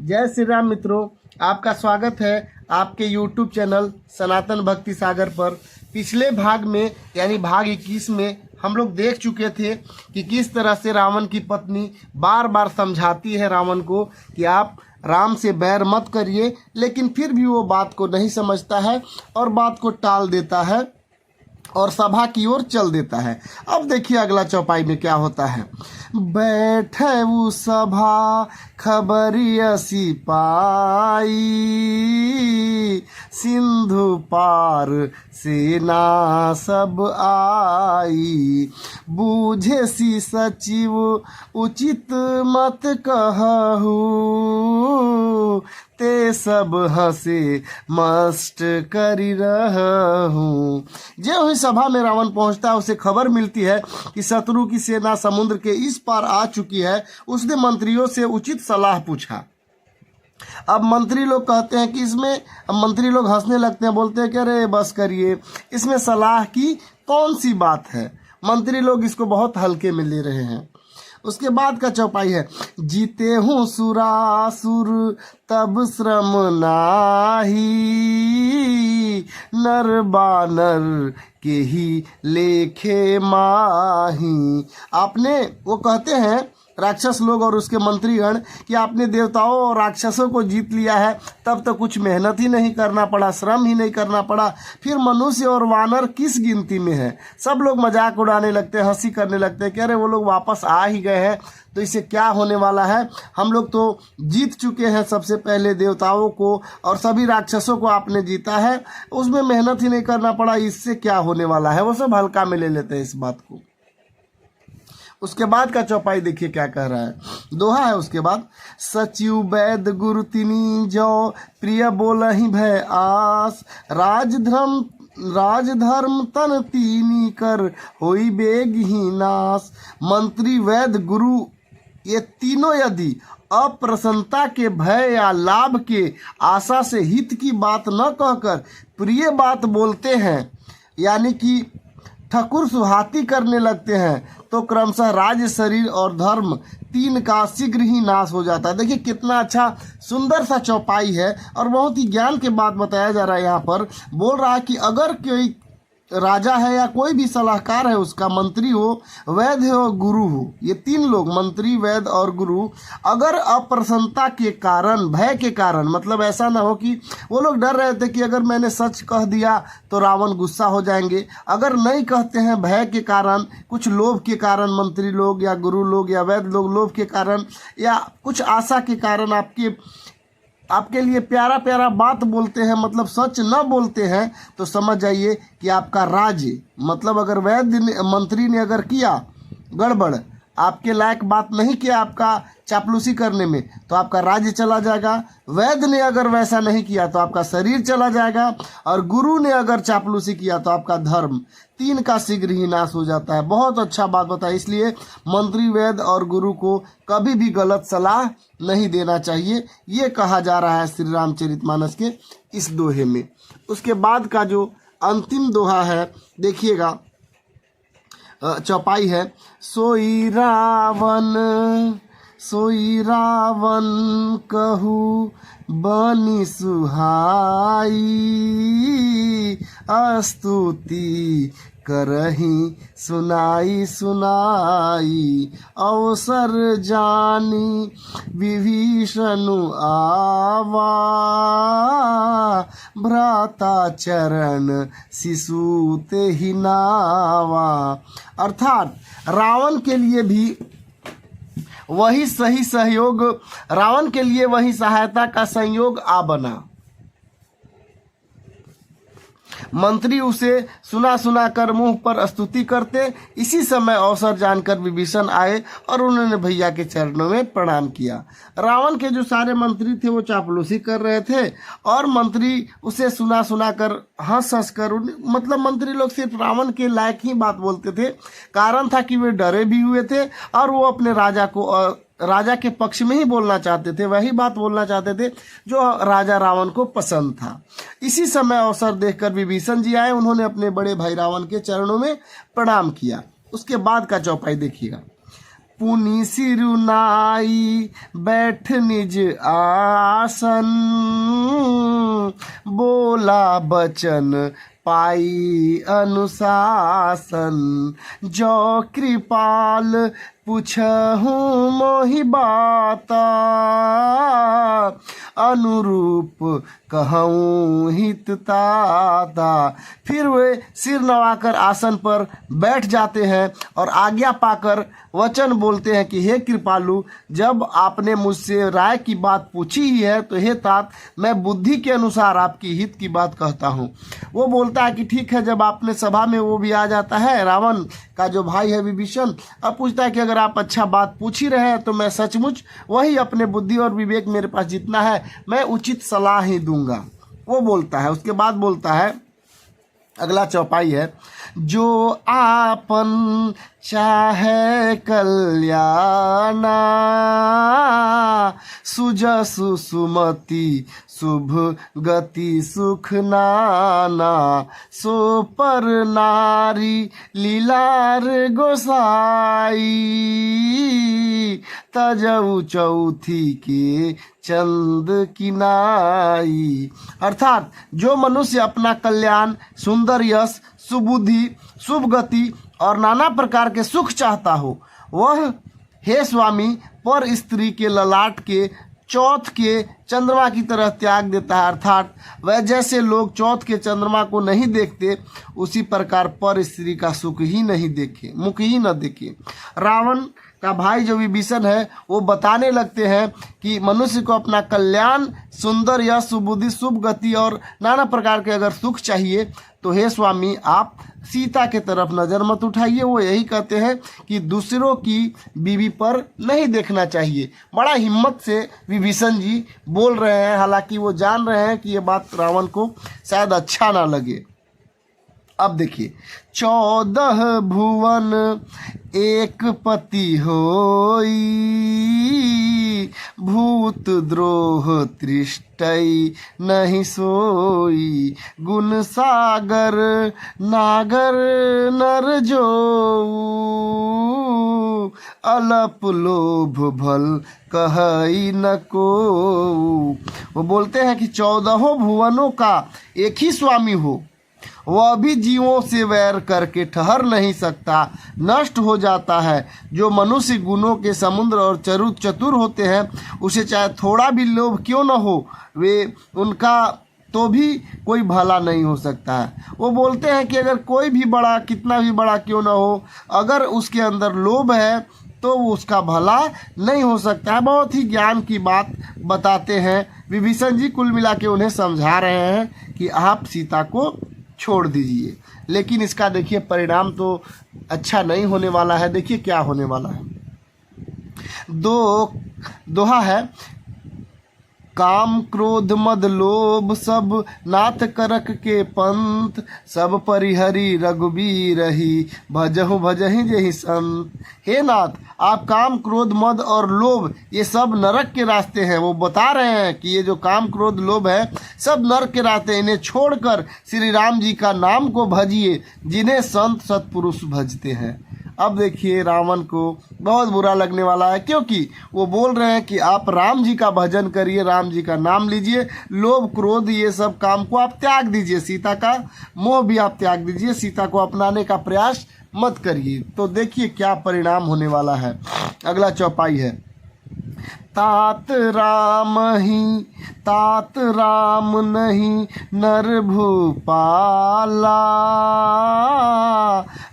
जय श्री राम मित्रों, आपका स्वागत है आपके YouTube चैनल सनातन भक्ति सागर पर। पिछले भाग में यानी भाग 21 में हम लोग देख चुके थे कि किस तरह से रावण की पत्नी बार बार समझाती है रावण को कि आप राम से बैर मत करिए, लेकिन फिर भी वो बात को नहीं समझता है और बात को टाल देता है और सभा की ओर चल देता है। अब देखिए अगला चौपाई में क्या होता है। बैठे वो सभा खबरिया सिपाही, सिंधु पार सेना सब आई। बूझे सी सचिव उचित मत कहू, ते सब हंसे मस्त करी रहूं। जो ही सभा में रावण पहुंचता है उसे खबर मिलती है कि शत्रु की सेना समुद्र के इस पार आ चुकी है। उसने मंत्रियों से उचित सलाह पूछा। अब मंत्री लोग कहते हैं कि मंत्री लोग हंसने लगते हैं, बोलते हैं कि अरे बस करिए, इसमें सलाह की कौन सी बात है। मंत्री लोग इसको बहुत हल्के में ले रहे हैं। उसके बाद का चौपाई है, जीते हूँ सुरासुर तब श्रम नाही, नर बानर के ही लेखे माही। आपने वो कहते हैं राक्षस लोग और उसके मंत्रीगण कि आपने देवताओं और राक्षसों को जीत लिया है, तब तो कुछ मेहनत ही नहीं करना पड़ा, श्रम ही नहीं करना पड़ा, फिर मनुष्य और वानर किस गिनती में है। सब लोग मजाक उड़ाने लगते हैं, हंसी करने लगते हैं कि अरे वो लोग वापस आ ही गए हैं तो इससे क्या होने वाला है, हम लोग तो जीत चुके हैं सबसे पहले देवताओं को और सभी राक्षसों को आपने जीता है, उसमें मेहनत ही नहीं करना पड़ा, इससे क्या होने वाला है। वो सब हल्का में ले लेते हैं इस बात को। उसके बाद का चौपाई देखिए क्या कह रहा है, दोहा है उसके बाद। सचिव वैद गुरु तिनी जो प्रिय बोलहि भय आस, राजधर्म तन तीनी कर होई बेग ही नाश। मंत्री वैद गुरु ये तीनों यदि अप्रसन्नता के भय या लाभ के आशा से हित की बात न कहकर प्रिय बात बोलते हैं, यानी कि ठकुर सुहाती करने लगते हैं, तो क्रमशः राज्य, शरीर और धर्म तीन का शीघ्र ही नाश हो जाता है। देखिए कितना अच्छा सुंदर सा चौपाई है और बहुत ही ज्ञान के बात बताया जा रहा है। यहाँ पर बोल रहा है कि अगर कोई राजा है या कोई भी सलाहकार है, उसका मंत्री हो, वैद्य हो, गुरु हो, ये तीन लोग मंत्री, वैद्य और गुरु अगर अप्रसन्नता के कारण, भय के कारण, मतलब ऐसा ना हो कि वो लोग डर रहे थे कि अगर मैंने सच कह दिया तो रावण गुस्सा हो जाएंगे, अगर नहीं कहते हैं भय के कारण, कुछ लोभ के कारण, मंत्री लोग या गुरु लोग या वैद्य लोग लोभ के कारण या कुछ आशा के कारण आपके लिए प्यारा प्यारा बात बोलते हैं, मतलब सच न बोलते हैं, तो समझ जाइए कि आपका राज्य, मतलब अगर वैद्य मंत्री ने अगर किया गड़बड़, आपके लायक बात नहीं किया आपका चापलूसी करने में, तो आपका राज्य चला जाएगा। वैद्य ने अगर वैसा नहीं किया तो आपका शरीर चला जाएगा और गुरु ने अगर चापलूसी किया तो आपका धर्म, तीन का शीघ्र ही नाश हो जाता है। बहुत अच्छा बात बताया। इसलिए मंत्री, वैद्य और गुरु को कभी भी गलत सलाह नहीं देना चाहिए, ये कहा जा रहा है श्री रामचरितमानस के इस दोहे में। उसके बाद का जो अंतिम दोहा है देखिएगा, चौपाई है, सोई रावण कहू बनी सुहाई, स्तुति करही सुनाई अवसर जानी विभीषणु आवा, भ्राता चरण शिशु ते ही नावा। अर्थात रावण के लिए भी वही सही सहयोग, रावण के लिए वही सहायता का संयोग आ बना। मंत्री उसे सुना कर मुंह पर स्तुति करते। इसी समय अवसर जानकर विभीषण आए और उन्होंने भैया के चरणों में प्रणाम किया। रावण के जो सारे मंत्री थे वो चापलूसी कर रहे थे और मंत्री उसे सुना कर हंस कर, मतलब मंत्री लोग सिर्फ रावण के लायक ही बात बोलते थे। कारण था कि वे डरे भी हुए थे और वो अपने राजा के पक्ष में ही बोलना चाहते थे, वही बात बोलना चाहते थे जो राजा रावण को पसंद था। इसी समय अवसर देखकर विभीषण जी आए, उन्होंने अपने बड़े भाई रावण के चरणों में प्रणाम किया। उसके बाद का चौपाई देखिएगा, पुनि सिरुनाई बैठ निज आसन, बोला बचन पाई अनुशासन, जो कृपाल पूछहूँ मोहि बाता, अनुरूप कहूँ हित ताता। फिर वे सिर नवाकर आसन पर बैठ जाते हैं और आज्ञा पाकर वचन बोलते हैं कि हे कृपालु, जब आपने मुझसे राय की बात पूछी ही है तो हे तात, मैं बुद्धि के अनुसार आपकी हित की बात कहता हूँ। वो बोलता है कि ठीक है। जब आपने सभा में वो भी आ जाता है, रावण का जो भाई है विभीषण, अब पूछता है कि अगर आप अच्छा बात पूछ ही रहे हैं तो मैं सचमुच वही अपने बुद्धि और विवेक मेरे पास जितना है मैं उचित सलाह ही दूंगा। वो बोलता है, उसके बाद बोलता है, अगला चौपाई है, जो आपन चाहे कल्याणा, सुजसु सुमति शुभ गति सुख नाना, सो पर नारी लीलार गोसाई, तजऊ चौथी के चंद किनाई। अर्थात जो मनुष्य अपना कल्याण, सुंदर यश, सुबुद्धि, शुभ गति और नाना प्रकार के सुख चाहता हो, वह हे स्वामी पर स्त्री के ललाट के चौथ के चंद्रमा की तरह त्याग देता है। अर्थात वह जैसे लोग चौथ के चंद्रमा को नहीं देखते, उसी प्रकार पर स्त्री का सुख ही नहीं देखे, मुख ही न देखे। रावण का भाई जो विभीषण है वो बताने लगते हैं कि मनुष्य को अपना कल्याण, सुंदर यश, सुबुद्धि, शुभ गति और नाना प्रकार के अगर सुख चाहिए तो हे स्वामी आप सीता के तरफ नज़र मत उठाइए। वो यही कहते हैं कि दूसरों की बीवी पर नहीं देखना चाहिए। बड़ा हिम्मत से विभीषण जी बोल रहे हैं, हालांकि वो जान रहे हैं कि ये बात रावण को शायद अच्छा ना लगे। अब देखिए, 14 भुवन एक पति होई, भूत द्रोह तृष्टई नहीं सोई, गुण सागर नागर नर जो, अलप लोभ भल कहई न को। वो बोलते हैं कि 14 भुवनों का एक ही स्वामी हो, वह भी जीवों से वैर करके ठहर नहीं सकता, नष्ट हो जाता है। जो मनुष्य गुणों के समुद्र और चतुर होते हैं, उसे चाहे थोड़ा भी लोभ क्यों न हो, वे उनका तो भी कोई भला नहीं हो सकता है। वो बोलते हैं कि अगर कोई भी बड़ा, कितना भी बड़ा क्यों न हो, अगर उसके अंदर लोभ है तो उसका भला नहीं हो सकता है। बहुत ही ज्ञान की बात बताते हैं विभीषण जी। कुल मिला के उन्हें समझा रहे हैं कि आप सीता को छोड़ दीजिए, लेकिन इसका देखिए परिणाम तो अच्छा नहीं होने वाला है। देखिए क्या होने वाला है। दोहा है, काम क्रोध मद लोभ सब नाथ करक के पंथ, सब परिहरी रघुबीर रही भजहु भजहि जेहि संत। हे नाथ, आप काम क्रोध मद और लोभ ये सब नरक के रास्ते हैं। वो बता रहे हैं कि ये जो काम क्रोध लोभ है सब नरक के रास्ते, इन्हें छोड़कर श्री राम जी का नाम को भजिए, जिन्हें संत सत्पुरुष भजते हैं। अब देखिए रावण को बहुत बुरा लगने वाला है, क्योंकि वो बोल रहे हैं कि आप राम जी का भजन करिए, राम जी का नाम लीजिए, लोभ क्रोध ये सब काम को आप त्याग दीजिए, सीता का मोह भी आप त्याग दीजिए, सीता को अपनाने का प्रयास मत करिए। तो देखिए क्या परिणाम होने वाला है। अगला चौपाई है, तात राम नहीं नर भूपाला,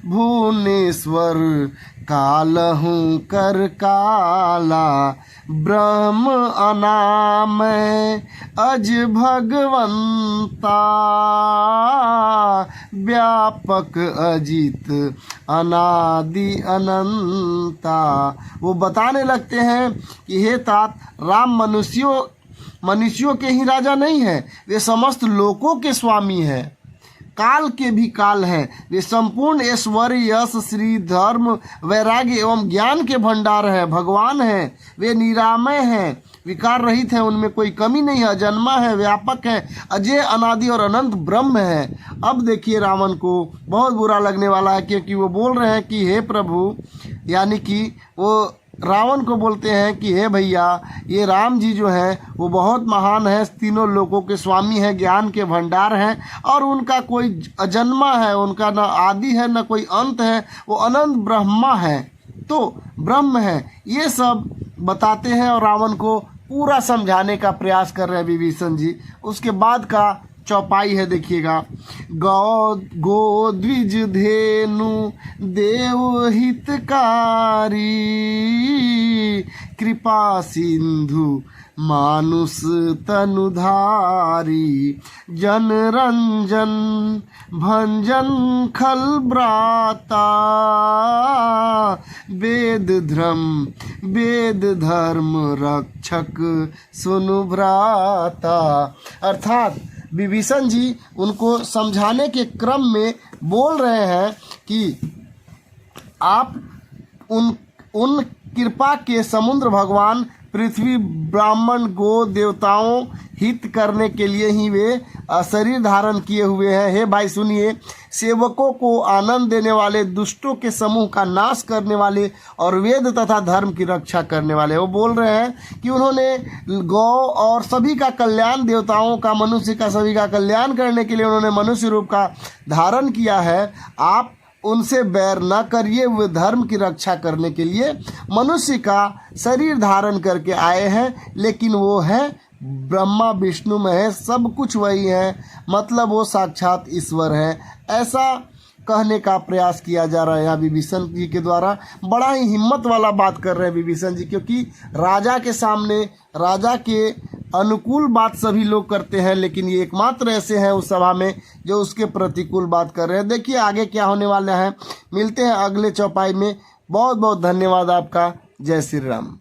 भुवनेश्वर कालहू कर काला, ब्रह्म अनामय अज भगवंता, व्यापक अजित अनादि अनंता। वो बताने लगते हैं कि हे तात, राम मनुष्यों के ही राजा नहीं है, वे समस्त लोकों के स्वामी हैं, काल के भी काल हैं। वे संपूर्ण ऐश्वर्य, यश, श्री, धर्म, वैराग्य एवं ज्ञान के भंडार हैं, भगवान हैं। वे निरामय हैं, विकार रहित हैं, उनमें कोई कमी नहीं है, अजन्मा है, व्यापक है, अजय, अनादि और अनंत ब्रह्म है। अब देखिए रावण को बहुत बुरा लगने वाला है, क्योंकि वो बोल रहे हैं कि हे प्रभु, यानी कि वो रावण को बोलते हैं कि हे भैया, ये राम जी जो हैं वो बहुत महान है, तीनों लोकों के स्वामी हैं, ज्ञान के भंडार हैं, और उनका कोई अजन्मा है, उनका ना आदि है ना कोई अंत है, वो अनंत ब्रह्मा है, तो ब्रह्म है। ये सब बताते हैं और रावण को पूरा समझाने का प्रयास कर रहे हैं विभीषण जी। उसके बाद का चौपाई है, देखिएगा। गो द्विज धेनु देव हितकारी, कृपा सिंधु मानुष तनुधारी, जन रंजन भंजन खल ब्राता, वेद धर्म रक्षक सुनु भ्राता। अर्थात विभीषण जी उनको समझाने के क्रम में बोल रहे हैं कि आप उन कृपा के समुद्र भगवान पृथ्वी ब्राह्मण गो देवताओं हित करने के लिए ही वे शरीर धारण किए हुए हैं। हे भाई सुनिए, सेवकों को आनंद देने वाले, दुष्टों के समूह का नाश करने वाले और वेद तथा धर्म की रक्षा करने वाले। वो बोल रहे हैं कि उन्होंने गौ और सभी का कल्याण, देवताओं का, मनुष्य का, सभी का कल्याण करने के लिए उन्होंने मनुष्य रूप का धारण किया है। आप उनसे बैर न करिए, वे धर्म की रक्षा करने के लिए मनुष्य का शरीर धारण करके आए हैं, लेकिन वो है ब्रह्मा विष्णु महेश, सब कुछ वही है, मतलब वो साक्षात ईश्वर है। ऐसा कहने का प्रयास किया जा रहा है यहाँ विभीषण जी के द्वारा। बड़ा ही हिम्मत वाला बात कर रहे हैं विभीषण जी, क्योंकि राजा के सामने, राजा के अनुकूल बात सभी लोग करते हैं, लेकिन ये एकमात्र ऐसे हैं उस सभा में जो उसके प्रतिकूल बात कर रहे हैं। देखिए आगे क्या होने वाला है, मिलते हैं अगले चौपाई में। बहुत बहुत धन्यवाद आपका। जय श्री राम।